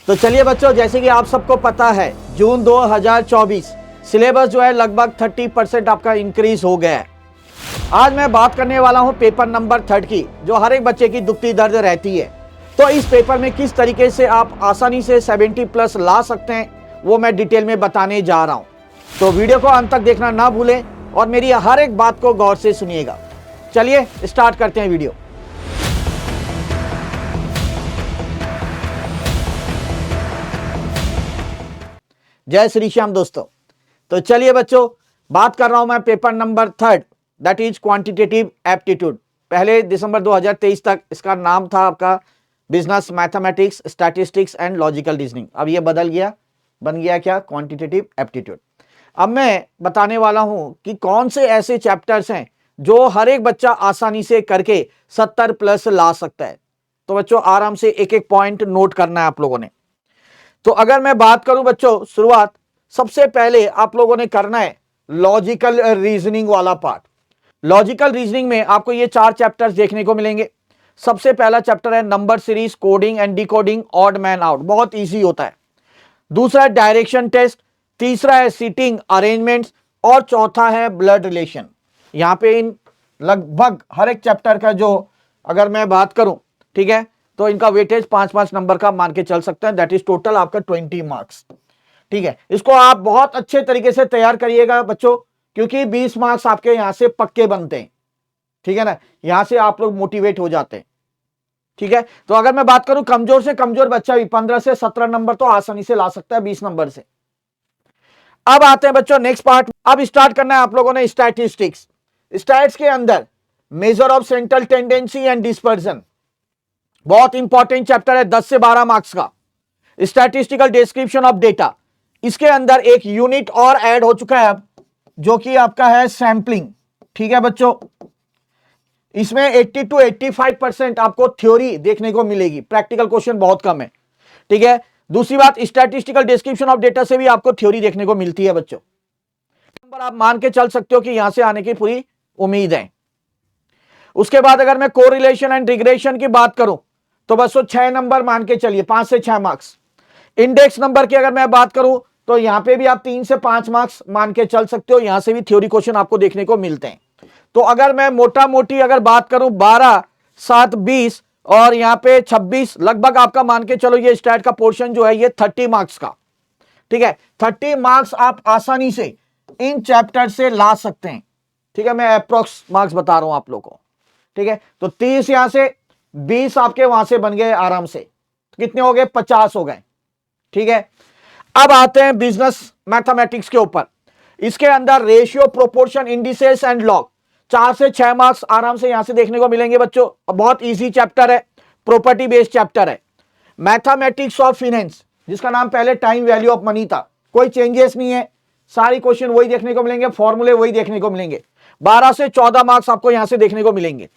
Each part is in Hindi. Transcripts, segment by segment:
तो चलिए बच्चों, जैसे कि आप सबको पता है जून 2024 सिलेबस जो है लगभग 30% आपका इंक्रीज हो गया है। आज मैं बात करने वाला हूं पेपर नंबर 3 की, जो हर एक बच्चे की दुखती दर्द रहती है। तो इस पेपर में किस तरीके से आप आसानी से 70 प्लस ला सकते हैं वो मैं डिटेल में बताने जा रहा हूं। तो वीडियो को अंत तक देखना ना भूलें और मेरी हर एक बात को गौर से सुनिएगा। चलिए स्टार्ट करते हैं वीडियो। जय श्री श्याम दोस्तों। तो चलिए बच्चों, बात कर रहा हूं मैं paper number 3, that is quantitative aptitude. पहले दिसंबर 2023 तक इसका नाम था आपका business mathematics, statistics and logical reasoning. अब ये बदल गया, बन गया क्या, क्वांटिटेटिव एप्टीट्यूड। अब मैं बताने वाला हूं कि कौन से ऐसे चैप्टर्स हैं जो हर एक बच्चा आसानी से करके 70 प्लस ला सकता है। तो बच्चों आराम से एक एक पॉइंट नोट करना है आप लोगों ने। तो अगर मैं बात करूं बच्चों, शुरुआत सबसे पहले आप लोगों ने करना है लॉजिकल रीजनिंग वाला पार्ट। लॉजिकल रीजनिंग में आपको ये 4 चैप्टर्स देखने को मिलेंगे। सबसे पहला चैप्टर है number series, coding and decoding, odd man out, बहुत इजी होता है। दूसरा है डायरेक्शन टेस्ट, तीसरा है सीटिंग अरेंजमेंट्स और चौथा है ब्लड रिलेशन। यहां पे इन लगभग हर एक चैप्टर का जो अगर मैं बात करूं, ठीक है, तो इनका वेटेज 5-5 नंबर का मान के चल सकते हैं। दैट इज टोटल आपका 20 मार्क्स। ठीक है, इसको आप बहुत अच्छे तरीके से तैयार करिएगा बच्चों, क्योंकि 20 मार्क्स आपके यहां से पक्के बनते हैं। ठीक है ना, यहां से आप लोग मोटिवेट हो जाते हैं। ठीक है, तो अगर मैं बात करूं कमजोर से कमजोर बच्चा भी 15 से 17 नंबर तो आसानी से ला सकता है 20 नंबर से। अब आते हैं बच्चों नेक्स्ट पार्ट। अब स्टार्ट करना है आप लोगों ने स्टैटिस्टिक्स। स्टैट्स के अंदर measure of central tendency and dispersion, बहुत इंपॉर्टेंट चैप्टर है, 10 से 12 मार्क्स का। स्टैटिस्टिकल डिस्क्रिप्शन ऑफ डेटा, इसके अंदर एक यूनिट और ऐड हो चुका है अब, जो कि आपका है सैंपलिंग। ठीक है बच्चों, इसमें 80 to 85% आपको थ्योरी देखने को मिलेगी, प्रैक्टिकल क्वेश्चन बहुत कम है। ठीक है, दूसरी बात स्टैटिस्टिकल डिस्क्रिप्शन ऑफ डेटा से भी आपको थ्योरी देखने को मिलती है बच्चों। नंबर आप मान के चल सकते हो कि यहां से आने की पूरी उम्मीद है। उसके बाद अगर मैं कोरिलेशन एंड रिग्रेशन की बात करूं तो बस 6 नंबर मान के चलिए, 5 से 6 मार्क्स। इंडेक्स नंबर की अगर मैं बात करूं तो यहां पे भी आप 3 से 5 मार्क्स मान के चल सकते हो, यहां से भी थ्योरी क्वेश्चन आपको देखने को मिलते हैं। तो अगर मैं मोटा मोटी अगर बात करूं 12, 7, 20 और यहां पे 26, लगभग आपका मान के चलो ये स्टैट का पोर्शन जो है ये 30 मार्क्स का। ठीक है, 30 मार्क्स आप आसानी से इन चैप्टर से ला सकते हैं। ठीक है, मैं अप्रोक्स मार्क्स बता रहा हूं आप लोगों को। ठीक है, तो 30 यहां से 20 आपके वहां से बन गए आराम से, कितने हो गए, 50 हो गए। ठीक है, अब आते हैं बिजनेस मैथमेटिक्स के ऊपर। इसके अंदर ratio, proportion, indices and log, 4 से 6 मार्क्स आराम से यहां से देखने को मिलेंगे बच्चों। बहुत इजी चैप्टर है, प्रॉपर्टी बेस्ड चैप्टर है। मैथमेटिक्स ऑफ फाइनेंस, जिसका नाम पहले टाइम वैल्यू ऑफ मनी था, कोई चेंजेस नहीं है, सारी क्वेश्चन वही देखने को मिलेंगे, फॉर्मूले वही देखने को मिलेंगे। 12 से 14 मार्क्स आपको यहां से देखने को मिलेंगे।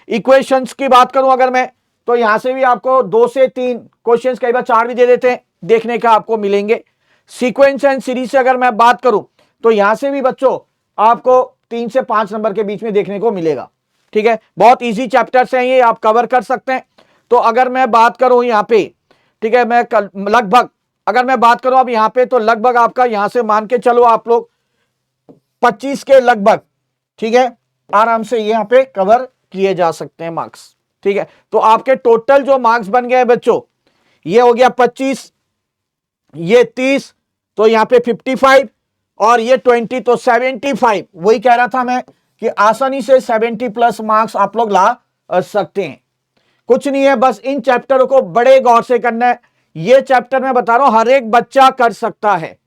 इक्वेशंस की बात करूं अगर मैं, तो यहां से भी आपको 2 से 3 क्वेश्चंस, कई बार 4 भी दे देते हैं, देखने का आपको मिलेंगे। सीक्वेंस एंड सीरीज से अगर मैं बात करूं तो यहां से भी बच्चों आपको 3 से 5 नंबर के बीच में देखने को मिलेगा। ठीक है, बहुत इजी चैप्टर्स हैं ये, आप कवर कर सकते हैं। तो अगर मैं बात करूं यहां पे, ठीक है, मैं लगभग अगर मैं बात करूं अब यहां पे, तो लगभग आपका यहां से मान के चलो आप लोग 25 के लगभग, ठीक है, आराम से यहां पे कवर किए जा सकते हैं मार्क्स। ठीक है, तो आपके टोटल जो मार्क्स बन गए बच्चों, ये हो गया 25, ये 30, तो यहां पे 55 और ये 20, तो 75। वही कह रहा था मैं कि आसानी से 70 प्लस मार्क्स आप लोग ला सकते हैं। कुछ नहीं है, बस इन चैप्टरों को बड़े गौर से करना है। ये चैप्टर मैं बता रहा हूं हर एक बच्चा कर सकता है।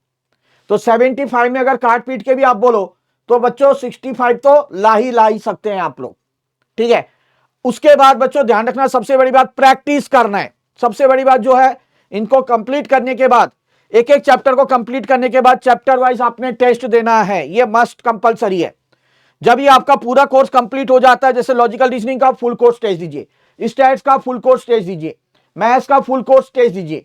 तो 75 में अगर काट पीट के भी आप बोलो तो बच्चों 65 तो ला ही सकते हैं आप लोग। ठीक है, उसके बाद बच्चों ध्यान रखना, सबसे बड़ी बात प्रैक्टिस करना है। सबसे बड़ी बात जो है, इनको कंप्लीट करने के बाद, एक एक चैप्टर को कंप्लीट करने के बाद चैप्टर वाइज आपने टेस्ट देना है, ये मस्ट कंपलसरी है। जब ये आपका पूरा कोर्स कंप्लीट हो जाता है, जैसे लॉजिकल रीजनिंग का फुल कोर्स टेस्ट दीजिए, स्टैट्स का फुल कोर्स टेस्ट दीजिए, मैथ्स का फुल कोर्स टेस्ट दीजिए।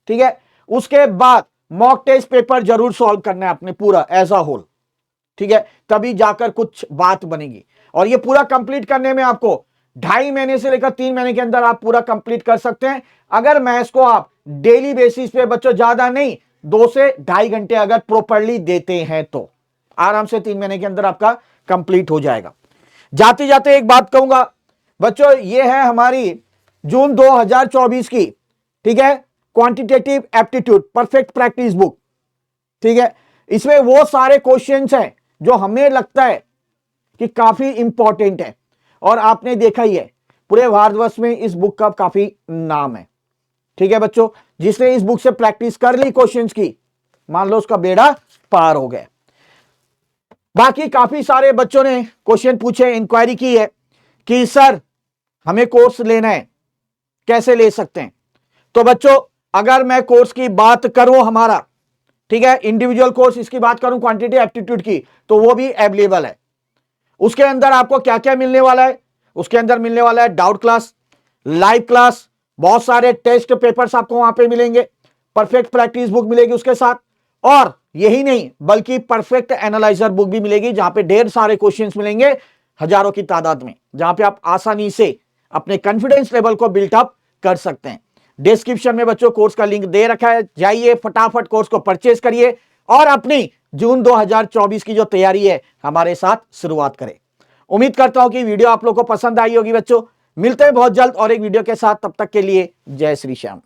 ठीक है, उसके बाद मॉक टेस्ट पेपर जरूर सॉल्व करना है आपने पूरा एज अ होल। ठीक है, तभी जाकर कुछ बात बनेगी। और ये पूरा कंप्लीट करने में आपको 2.5 महीने से लेकर 3 महीने के अंदर आप पूरा कंप्लीट कर सकते हैं, अगर मैथ्स को आप डेली बेसिस पे बच्चों, ज्यादा नहीं, 2 से 2.5 घंटे अगर प्रॉपरली देते हैं तो आराम से 3 महीने के अंदर आपका कंप्लीट हो जाएगा। जाते जाते एक बात कहूंगा बच्चों, ये है हमारी जून 2024 की, ठीक है, quantitative aptitude perfect practice book, ठीक है। इसमें वो सारे क्वेश्चंस हैं जो हमें लगता है कि काफी इंपॉर्टेंट है, और आपने देखा ही है पूरे भारतवर्ष में इस बुक का काफी नाम है, ठीक है बच्चों। जिसने इस बुक से प्रैक्टिस कर ली क्वेश्चंस की, मान लो उसका बेड़ा पार हो गया। बाकी काफी सारे बच्चों ने क्वेश्चन पूछे, इंक्वायरी की है कि सर हमें कोर्स लेना है, कैसे ले सकते हैं। तो बच्चों अगर मैं कोर्स की बात करूं हमारा, ठीक है, इंडिविजुअल कोर्स इसकी बात करूं क्वांटिटी एप्टीट्यूड की, तो वो भी अवेलेबल है। उसके अंदर आपको क्या क्या मिलने वाला है, उसके अंदर मिलने वाला है डाउट क्लास, लाइव क्लास, बहुत सारे टेस्ट पेपर्स आपको वहां पे मिलेंगे, परफेक्ट प्रैक्टिस बुक मिलेगी उसके साथ, और यही नहीं बल्कि परफेक्ट एनालाइजर बुक भी मिलेगी, जहां पे ढेर सारे क्वेश्चंस मिलेंगे हजारों की तादाद में, जहां पे आप आसानी से अपने कॉन्फिडेंस लेवल को बिल्टअप कर सकते हैं। डिस्क्रिप्शन में बच्चों कोर्स का लिंक दे रखा है, जाइए फटाफट कोर्स को परचेज करिए और अपनी जून 2024 की जो तैयारी है हमारे साथ शुरुआत करें। उम्मीद करता हूं कि वीडियो आप लोगों को पसंद आई होगी बच्चों। मिलते हैं बहुत जल्द और एक वीडियो के साथ, तब तक के लिए जय श्री श्याम।